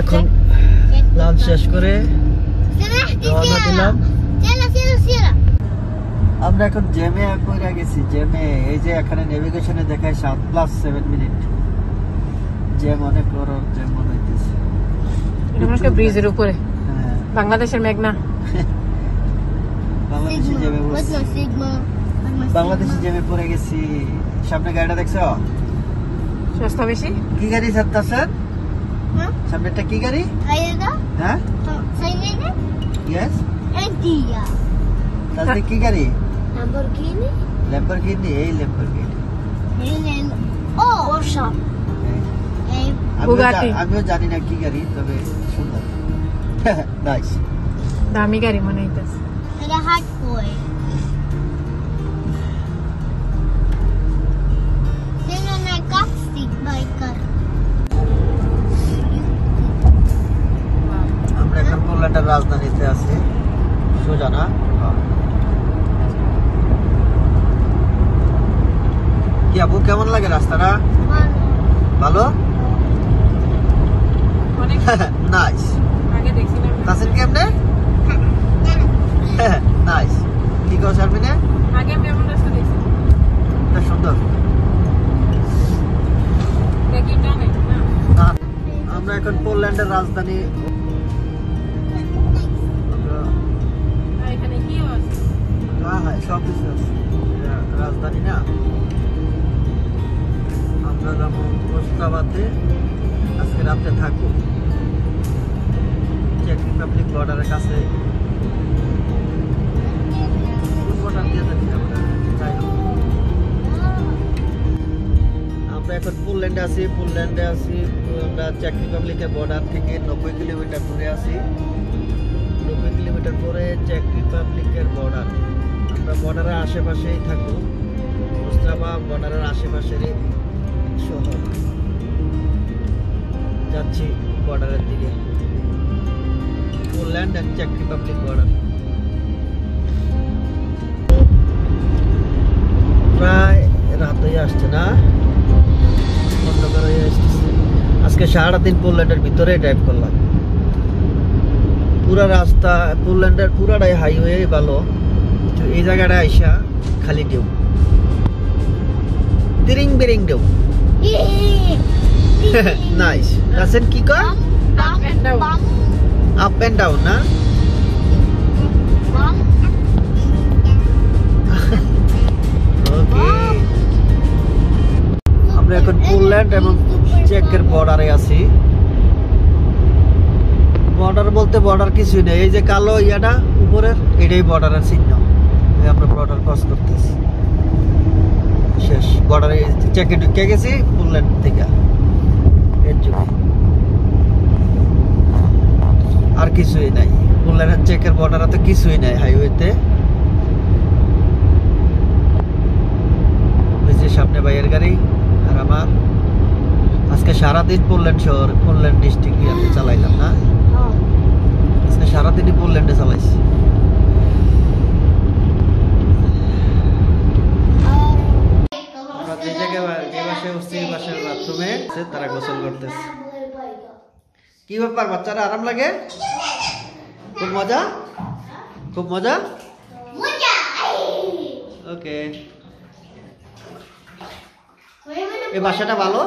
এখন লাঞ্চ শেষ করে রওনা দিলাম। আমরা এখন জ্যামে পড়ে গেছি। জ্যামে এই যে এখানে নেভিগেশনে দেখায় 7+7 মিনিট। জ্যাম অনেক বড় জ্যাম মনে হইতেছে। একটা ব্রিজের উপরে বাংলাদেশের মেঘনা। বাংলাদেশি জ্যামে বাংলাদেশি জ্যামে পড়ে গেছি। সামনে গাড়িটা দেখছো? সস্তা বেশি। কি গাড়ি স্যার? সামনেটা কি গাড়ি? হ্যাঁ ইয়েস। তাহলে কি গাড়ি? ল্যাম্বরগিনি। এই ল্যাম্বরগিনি। আমিও জানি না কি গাড়ি, তবে সুন্দর। নাইস, দামি গাড়ি মনে হইতেছে। আমরা এখন পোল্যান্ডের রাজধানীতে আছি, সোজা না? কি আপু, কেমন লাগে রাস্তাটা? ভালো। নাইস। তাসিন কেমনে? নাইস। কি কও শারমিনে? আগে আমি এমন রাস্তা দেখছি। এটা সুন্দর। দেখি টানে না। আমরা এখন পোল্যান্ডের রাজধানী। এখানে কি আছে? হ্যাঁ সব কিছু আছে। রাজধানী না। আমরা যাবো ওস্ট্রাবাতে, আজকে রাতে থাকবো চেক রিপাবলিক বর্ডারের কাছে। আমরা এখন পোল্যান্ডে আছি। আমরা চেক রিপাবলিকের বর্ডার থেকে 90 কিলোমিটার দূরে আছি। 90 কিলোমিটার পরে চেক রিপাবলিকের বর্ডার। আমরা বর্ডারের আশেপাশেই থাকবো। ওস্ট্রাবা বর্ডারের আশেপাশেরই শহর। যাচ্ছি বর্ডারের দিকে, পোল্যান্ড এন্ড চেক রিপাবলিক বর্ডার। প্রায় রাত হয়ে আসছে না, অন্ধকার হয়ে আসতেছে। আজকে সারাদিন পোল্যান্ডের ভিতরে ড্রাইভ করলাম। পুরা রাস্তা পোল্যান্ডের পুরাটাই হাইওয়ে ভালো। এই জায়গাটা আইসা খালি ঢেউ, তিরিং বিরিং ঢেউ। নাইস। রাসেন কি কয়? আপ এন্ড ডাউন না? ওকে, আমরা এখন পোল্যান্ড এবং চেকের বর্ডারে আছি। বর্ডার বলতে বর্ডার কিছুই নেই। এই যে কালো ইয়াটা উপরের, এটাই বর্ডারের চিহ্ন। আমরা বর্ডার ক্রস করতেছি। শেষ বর্ডারে চেকে ঢুকে গেছি পোল্যান্ড থেকে। এর জন্য আর কিছুই নাই। পোল্যান্ডের চেকের বর্ডারে তো কিছুই নাই হাইওয়েতে। ওই যে সামনে ভাইয়ের গাড়ি আর আমার। আজকে সারাদিন পোল্যান্ড শহর, পোল্যান্ড ডিস্ট্রিক্ট আমি চালাইলাম না। আজকে সারাদিনই পোল্যান্ডে চালাইছি। যে জায়গায় যে বাসায় বসছি, এই বাসার বাথরুমে তারা গোসল করতেছে। কি ব্যাপার, বাচ্চারা আরাম লাগে? খুব মজা, খুব মজা। ওকে, এই বাসাটা ভালো।